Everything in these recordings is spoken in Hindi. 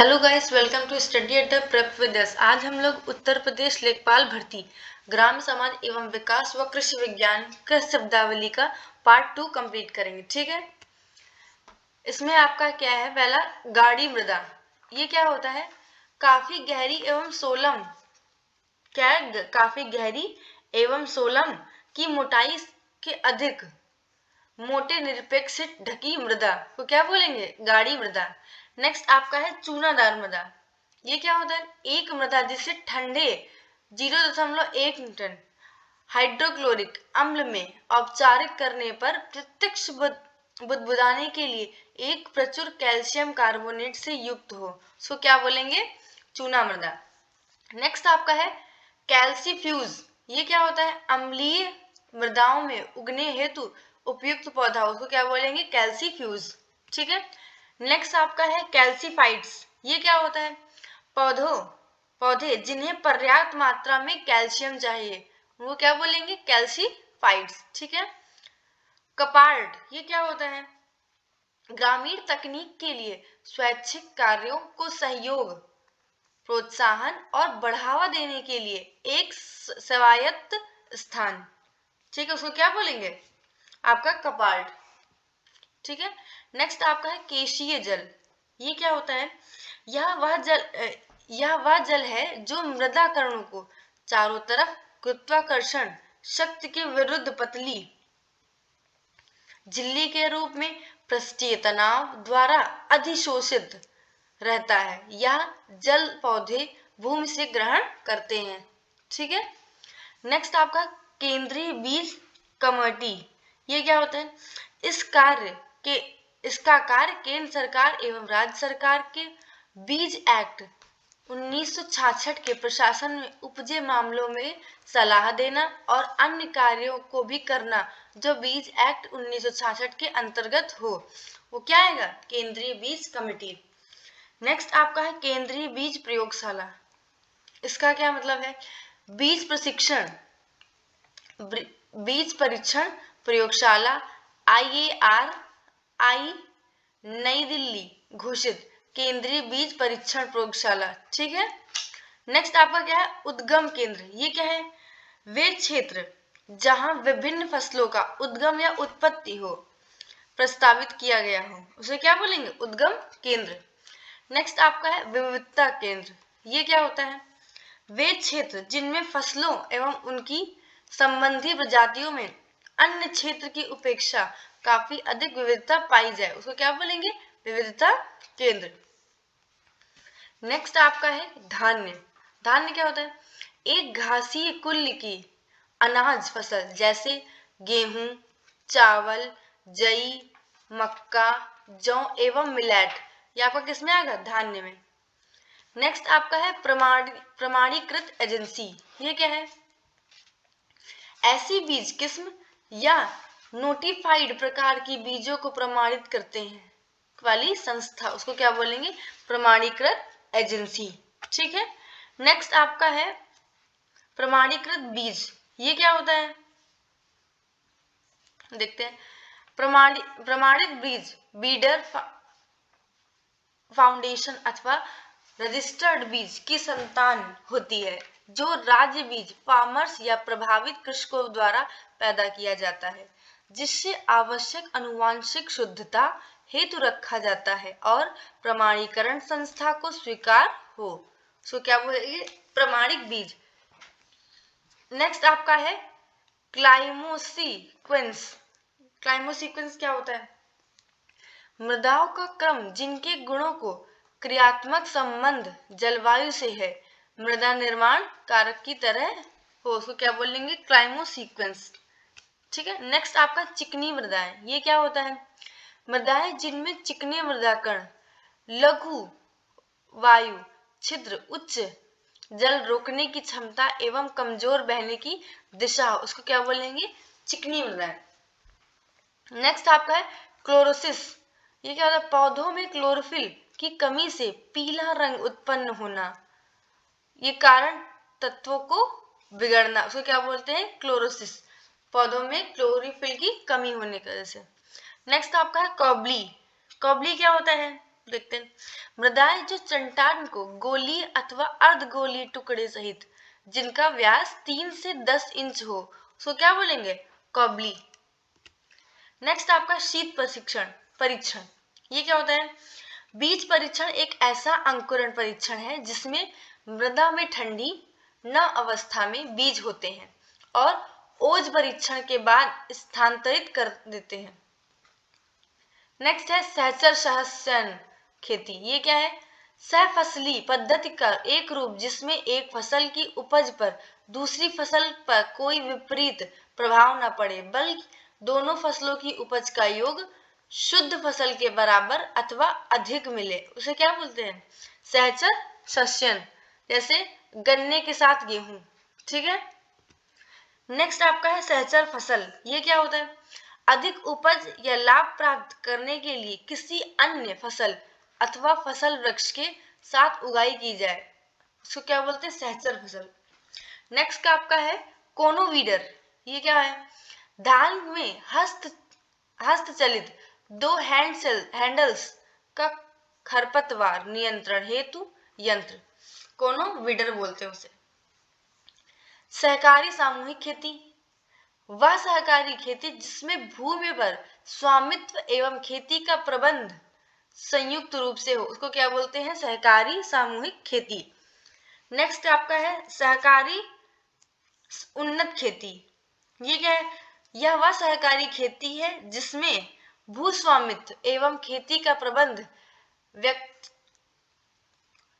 Hello guys, welcome to study at the prep with us. आज हम लोग उत्तर प्रदेश लेखपाल भर्ती ग्राम समाज एवं विकास व कृषि विज्ञान का शब्दावली का पार्ट 2 कंप्लीट करेंगे। ठीक है, इसमें आपका क्या है, पहला गाढ़ी मृदा। ये क्या होता है? काफी गहरी एवं सोलम, क्या है? काफी गहरी एवं सोलम की मोटाई के अधिक मोटे निरपेक्ष से ढकी मृदा को क्या बोलेंगे? गाढ़ी मृदा। नेक्स्ट आपका है चूनादार मृदा। ये क्या होता है? एक मृदा जिसे ठंडे 0.1 न्यूटन हाइड्रोक्लोरिक अम्ल में औपचारिक करने पर प्रत्यक्ष बुदबुदाने के लिए एक प्रचुर कैल्शियम कार्बोनेट से युक्त हो, सो क्या बोलेंगे? चूना मृदा। नेक्स्ट आपका है कैल्सीफ्यूज। ये क्या होता है? अम्लीय मृदाओं में उगने हेतु उपयुक्त पौधा, उसको क्या बोलेंगे? कैल्सीफ्यूज। ठीक है, नेक्स्ट आपका है कैल्सीफाइट्स। ये क्या होता है? पौधे जिन्हें पर्याप्त मात्रा में कैल्शियम चाहिए, वो क्या बोलेंगे? कैल्सीफाइट्स। ठीक है, कपार्ड। ये क्या होता है? ग्रामीण तकनीक के लिए स्वैच्छिक कार्यों को सहयोग, प्रोत्साहन और बढ़ावा देने के लिए एक स्वायत्त स्थान। ठीक है, उसको क्या बोलेंगे? आपका कपार्ड। ठीक है, नेक्स्ट आपका है केशीय जल। ये क्या होता है? यह वह जल है जो मृदा कणों को चारों तरफ गुरुत्वाकर्षण शक्ति के विरुद्ध पतली झिल्ली के रूप में पृष्ठीय तनाव द्वारा अधिशोषित रहता है। यह जल पौधे भूमि से ग्रहण करते हैं। ठीक है, नेक्स्ट आपका केंद्रीय बीज कमेटी। ये क्या होता है? इसका कार्य केंद्र सरकार एवं राज्य सरकार के बीज एक्ट 1966 के प्रशासन में उपजे मामलों में सलाह देना और अन्य कार्यों को भी करना जो बीज एक्ट 1966 के अंतर्गत हो, वो क्या आएगा? केंद्रीय बीज कमेटी। नेक्स्ट आपका है केंद्रीय बीज प्रयोगशाला। इसका क्या मतलब है? बीज प्रशिक्षण बीज परीक्षण प्रयोगशाला IARI नई दिल्ली घोषित केंद्रीय बीज परीक्षण प्रयोगशाला। ठीक है, नेक्स्ट आपका क्या है? उद्गम केंद्र। ये क्या है? वे क्षेत्र जहां विभिन्न फसलों का उद्गम या उत्पत्ति हो प्रस्तावित किया गया हो, उसे क्या बोलेंगे? उद्गम केंद्र। नेक्स्ट आपका है विविधता केंद्र। ये क्या होता है? वे क्षेत्र जिनमें फसलों एवं उनकी संबंधी प्रजातियों में अन्य क्षेत्र की उपेक्षा काफी अधिक विविधता पाई जाए, उसको क्या बोलेंगे? विविधता केंद्र। नेक्स्ट आपका है धान्य। धान्य क्या होता है? एक घासीय कुल की अनाज फसल जैसे गेहूं, चावल, जई, मक्का, जौ एवं मिलेट। ये आपका किसमें आएगा? धान्य में। नेक्स्ट आपका है प्रमाणीकृत एजेंसी। ये क्या है? ऐसी बीज किस्म या नोटिफाइड प्रकार की बीजों को प्रमाणित करते हैं वाली संस्था, उसको क्या बोलेंगे? प्रमाणीकृत एजेंसी। ठीक है, नेक्स्ट आपका है प्रमाणीकृत बीज। ये क्या होता है? देखते हैं। प्रमाणित बीज बीडर फाउंडेशन अथवा रजिस्टर्ड बीज की संतान होती है जो राज्य बीज फार्मर्स या प्रभावित कृषकों द्वारा पैदा किया जाता है, जिससे आवश्यक आनुवंशिक शुद्धता हेतु रखा जाता है और प्रमाणीकरण संस्था को स्वीकार हो, सो क्या बोलेंगे? प्रमाणिक बीज। नेक्स्ट आपका है क्लाइमोसीक्वेंस। क्लाइमोसीक्वेंस क्या होता है? मृदाओं का क्रम जिनके गुणों को क्रियात्मक संबंध जलवायु से है, मृदा निर्माण कारक की तरह हो, उसको क्या बोलेंगे? क्लाइमोसीक्वेंस। ठीक है, नेक्स्ट आपका चिकनी मृदाएं। ये क्या होता है? मृदाएं जिनमें चिकने मृदा कण, लघु वायु छिद्र, उच्च जल रोकने की क्षमता एवं कमजोर बहने की दिशा, उसको क्या बोलेंगे? चिकनी मृदाएं। नेक्स्ट आपका है क्लोरोसिस। ये क्या होता है? पौधों में क्लोरोफिल की कमी से पीला रंग उत्पन्न होना, ये कारण तत्वों को बिगड़ना, उसको क्या बोलते हैं? क्लोरोसिस। पौधों में क्लोरोफिल की कमी होने की वजह से। नेक्स्ट आपका है कॉबली। कॉबली क्या होता है? देखते हैं। मृदाएं जो चट्टान को गोलीय अथवा अर्धगोलीय टुकड़े सहित जिनका व्यास 3 से 10 इंच हो, उसको क्या बोलेंगे? कॉबली। नेक्स्ट आपका शीत परीक्षण। ये क्या होता है? बीज परीक्षण एक ऐसा अंकुरण परीक्षण है जिसमें मृदा में ठंडी न अवस्था में बीज होते हैं और ओज परीक्षण के बाद स्थानांतरित कर देते हैं। नेक्स्ट है सहचर सहस्यन खेती। ये क्या है? सहफसली पद्धति का एक रूप जिसमें एक फसल की उपज पर दूसरी फसल पर कोई विपरीत प्रभाव न पड़े, बल्कि दोनों फसलों की उपज का योग शुद्ध फसल के बराबर अथवा अधिक मिले, उसे क्या बोलते हैं? सहचर सहस्यन। जैसे गन्ने के साथ गेहूं, ठीक है। नेक्स्ट आपका है सहचर फसल। ये क्या होता है? अधिक उपज या लाभ प्राप्त करने के लिए किसी अन्य फसल अथवा फसल वृक्ष के साथ उगाई की जाए, उसको क्या बोलते हैं? सहचर फसल। नेक्स्ट का आपका है कोनोवीडर। ये क्या है? धान में हस्तचलित 2 हैंडल्स का खरपतवार नियंत्रण हेतु यंत्र, कोनोवीडर बोलते हैं उसे। सहकारी सामूहिक खेती। वह सहकारी खेती जिसमें भूमि पर स्वामित्व एवं खेती का प्रबंध संयुक्त रूप से हो, उसको क्या बोलते हैं? सहकारी सामूहिक खेती। नेक्स्ट आपका है सहकारी उन्नत खेती। ये क्या है? यह वह सहकारी खेती है जिसमें भूस्वामित्व एवं खेती का प्रबंध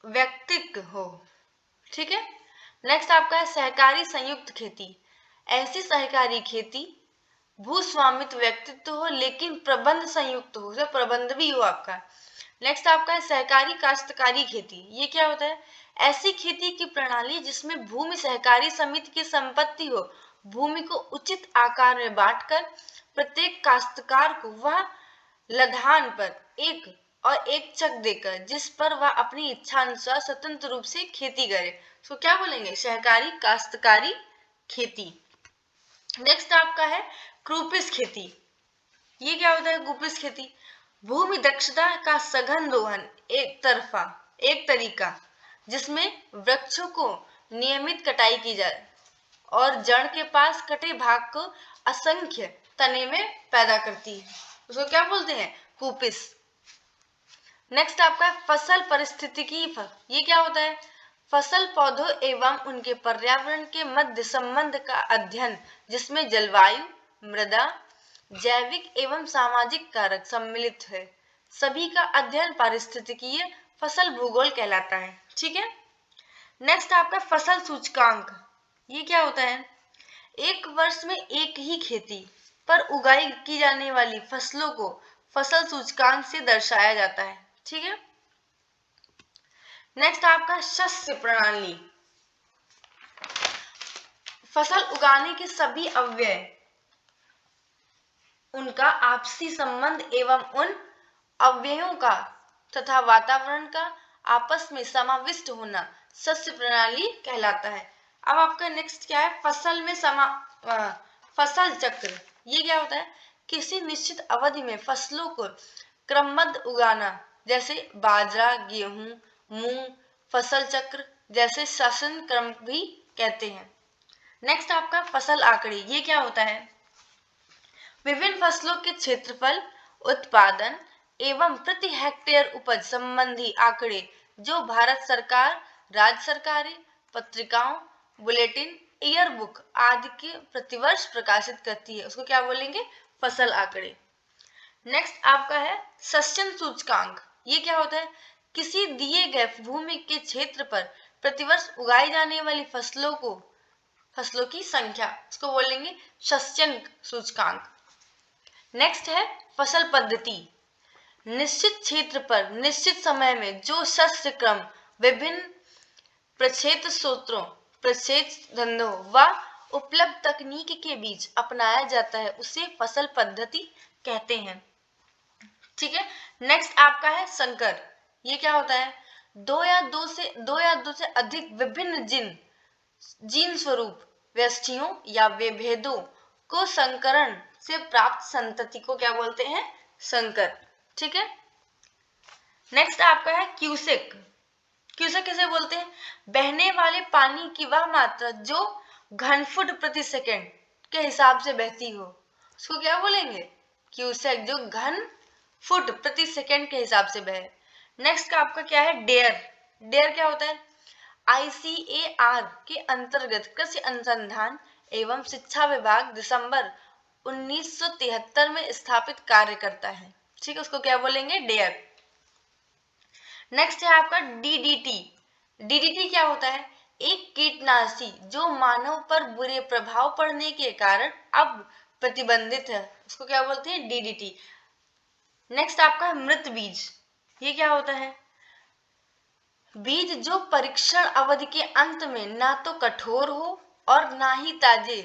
व्यक्तिक हो, ठीक है। नेक्स्ट आपका है सहकारी संयुक्त खेती। ऐसी सहकारी खेती भूस्वामित्व व्यक्तित्व हो लेकिन प्रबंध संयुक्त हो, उसमें प्रबंध भी हो आपका। नेक्स्ट आपका है सहकारी काश्तकारी खेती। ये क्या होता है? ऐसी खेती की प्रणाली जिसमें भूमि सहकारी समिति की संपत्ति हो, भूमि को उचित आकार में बांटकर प्रत्येक काश्तकार को वह लधान पर एक चक देकर जिस पर वह अपनी इच्छा अनुसार स्वतंत्र रूप से खेती करे, तो क्या बोलेंगे? सहकारी काश्तकारी खेती। नेक्स्ट आपका है क्रूपिस खेती। ये क्या होता है? क्रूपिस खेती भूमि दक्षता का सघन दोहन एक तरीका जिसमें वृक्षों को नियमित कटाई की जाए और जड़ के पास कटे भाग को असंख्य तने में पैदा करती है, उसको क्या बोलते हैं? कूपिस। नेक्स्ट आपका फसल पारिस्थितिकी। ये क्या होता है? फसल पौधों एवं उनके पर्यावरण के मध्य संबंध का अध्ययन जिसमें जलवायु, मृदा, जैविक एवं सामाजिक कारक सम्मिलित है, सभी का अध्ययन पारिस्थितिकीय फसल भूगोल कहलाता है, ठीक है। नेक्स्ट आपका फसल सूचकांक। ये क्या होता है? एक वर्ष में एक ही खेती पर उगाई की जाने वाली फसलों को फसल सूचकांक से दर्शाया जाता है, ठीक है। नेक्स्ट आपका शस्य प्रणाली। फसल उगाने के सभी अवयव, उनका आपसी संबंध एवं उन अवयवों का तथा वातावरण का आपस में समाविष्ट होना शस्य प्रणाली कहलाता है। अब आपका नेक्स्ट क्या है? फसल चक्र। ये क्या होता है? किसी निश्चित अवधि में फसलों को क्रमबद्ध उगाना, जैसे बाजरा, गेहूं, मूंग, फसल चक्र जैसे शासन क्रम भी कहते हैं। नेक्स्ट आपका फसल आंकड़े। ये क्या होता है? विभिन्न फसलों के क्षेत्रफल, उत्पादन एवं प्रति हेक्टेयर उपज संबंधी आंकड़े जो भारत सरकार, राज्य सरकारें, पत्रिकाओं, बुलेटिन, ईयर बुक आदि के प्रतिवर्ष प्रकाशित करती है, उसको क्या बोलेंगे? फसल आंकड़े। नेक्स्ट आपका है सस्यन सूचकांक। ये क्या होता है? किसी दिए गए भूमि के क्षेत्र पर प्रतिवर्ष उगाई जाने वाली फसलों की संख्या, उसको बोलेंगे सस्यन सूचकांक। नेक्स्ट है फसल पद्धति। निश्चित क्षेत्र पर निश्चित समय में जो शस्य क्रम विभिन्न प्रक्षेत्र धंधों व उपलब्ध तकनीक के बीच अपनाया जाता है उसे फसल पद्धति कहते हैं, ठीक है। नेक्स्ट आपका है संकर। ये क्या होता है? दो या दो से अधिक विभिन्न जीन स्वरूप व्यष्टियों या विभेदों को संकरण से प्राप्त संतति को क्या बोलते हैं? संकर, ठीक है। नेक्स्ट आपका है क्यूसेक। क्यूसेक किसे बोलते हैं? बहने वाले पानी की वह मात्रा जो घन फुट प्रति सेकेंड के हिसाब से बहती हो, उसको क्या बोलेंगे? क्यूसेक, जो घन फुट प्रति सेकेंड के हिसाब से बहे। नेक्स्ट का आपका क्या है? डेयर। डेयर क्या होता है? ICAR के अंतर्गत कृषि अनुसंधान एवं शिक्षा विभाग दिसंबर 1973 में स्थापित कार्य करता है। ठीक है, उसको क्या बोलेंगे? डेयर। नेक्स्ट है आपका DDT। DDT क्या होता है? एक कीटनाशी जो मानव पर बुरे प्रभाव पड़ने के कारण अब प्रतिबंधित है, उसको क्या बोलते हैं? DDT। नेक्स्ट आपका है मृत बीज। ये क्या होता है? बीज जो परीक्षण अवधि के अंत में ना तो कठोर हो और ना ही ताजे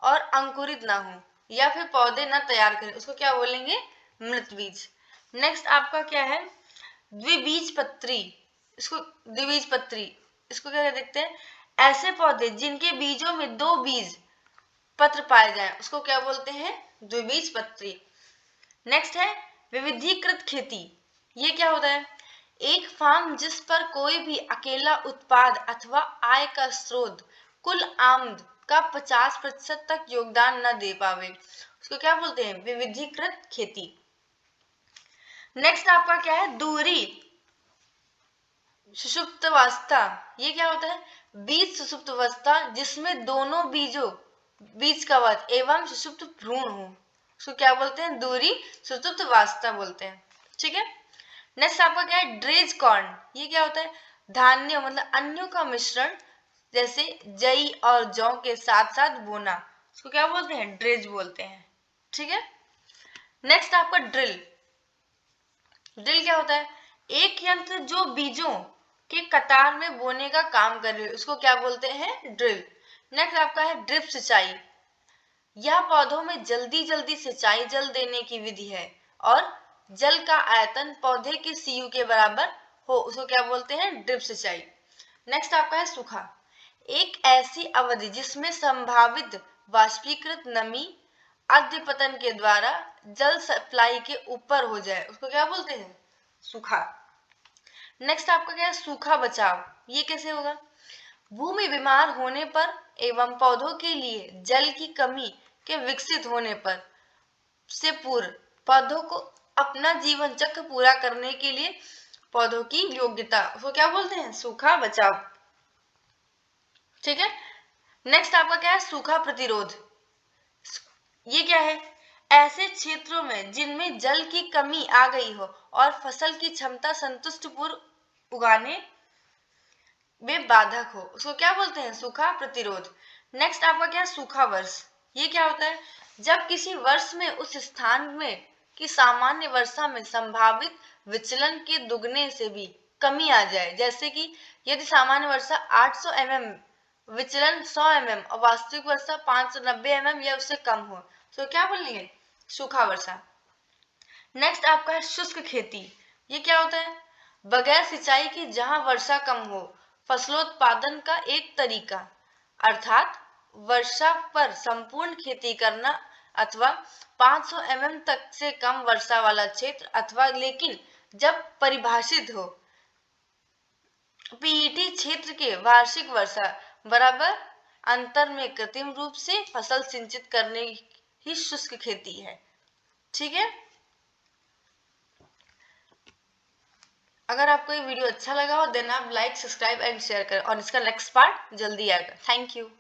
और अंकुरित ना हो, या फिर पौधे ना तैयार करें, उसको क्या बोलेंगे? मृत बीज। नेक्स्ट आपका क्या है? द्विबीजपत्री। इसको द्विबीजपत्री, इसको क्या देखते हैं? ऐसे पौधे जिनके बीजों में 2 बीज पत्र पाए जाएं, उसको क्या बोलते हैं? द्विबीजपत्री। नेक्स्ट है विविधीकृत खेती। ये क्या होता है? एक फार्म जिस पर कोई भी अकेला उत्पाद अथवा आय का स्रोत कुल आमद का 50% तक योगदान न दे पावे, उसको क्या बोलते हैं? विविधीकृत खेती। नेक्स्ट आपका क्या है? दूरी सुषुप्तावस्था। ये क्या होता है? बीज सुषुप्तावस्था जिसमें दोनों बीज कवच एवं सुषुप्त भ्रूण हो, उसको क्या बोलते हैं? दूरी सुषुप्तावस्था बोलते हैं। ठीक है। नेक्स्ट आपका क्या है? Dredge corn. ये क्या होता है? धान्यों मतलब अन्यों का मिश्रण, जैसे जई और जौ के साथ साथ बोना, उसको क्या बोलते हैं? ड्रेज बोलते हैं। ठीक है। नेक्स्ट आपका ड्रिल। ड्रिल क्या होता है? एक यंत्र जो बीजों के कतार में बोने का काम करे, उसको क्या बोलते हैं? ड्रिल। नेक्स्ट आपका है ड्रिप सिंचाई। यह पौधों में जल्दी जल्दी सिंचाई जल देने की विधि है और जल का आयतन पौधे के सीयू के बराबर हो, उसको क्या बोलते हैं? ड्रिप सिंचाई। नेक्स्ट आपका है सूखा। एक ऐसी अवधि जिसमें संभावित वाष्पीकृत नमी अध्यपतन के द्वारा जल सप्लाई के ऊपर हो जाए, उसको क्या बोलते हैं? सूखा। नेक्स्ट आपका क्या है? सूखा बचाव। ये कैसे होगा? भूमि बीमार होने पर एवं पौधों के लिए जल की कमी के विकसित होने पर से पूर्व पौधों को अपना जीवन चक्र पूरा करने के लिए पौधों की योग्यता, उसको क्या बोलते हैं? सूखा बचाव। ठीक है। नेक्स्ट आपका क्या है? सूखा प्रतिरोध। ये क्या है? ऐसे क्षेत्रों में जिनमें जल की कमी आ गई हो और फसल की क्षमता संतुष्ट पूर्व उगाने में बाधक हो, उसको क्या बोलते हैं? सूखा प्रतिरोध। नेक्स्ट आपका क्या है? सूखा वर्ष। ये क्या होता है? जब किसी वर्ष में उस स्थान में की सामान्य वर्षा में संभावित विचलन के दुगने से भी कमी आ जाए, जैसे कि यदि सामान्य वर्षा 800 mm, विचलन 100 mm और वास्तविक वर्षा 590 mm या उससे कम हो, तो क्या बोलेंगे? सूखा वर्षा। नेक्स्ट आपका है शुष्क खेती। ये क्या होता है? बगैर सिंचाई के जहां वर्षा कम हो, फसलोत्पादन का एक तरीका, अर्थात वर्षा पर संपूर्ण खेती करना अथवा 500 mm तक से कम वर्षा वाला क्षेत्र, अथवा लेकिन जब परिभाषित हो पीईटी क्षेत्र के वार्षिक वर्षा बराबर अंतर में कृत्रिम रूप से फसल सिंचित करने ही शुष्क खेती है। ठीक है। अगर आपको ये वीडियो अच्छा लगा हो देन आप लाइक, सब्सक्राइब एंड शेयर करें, और इसका नेक्स्ट पार्ट जल्दी आएगा। Thank you.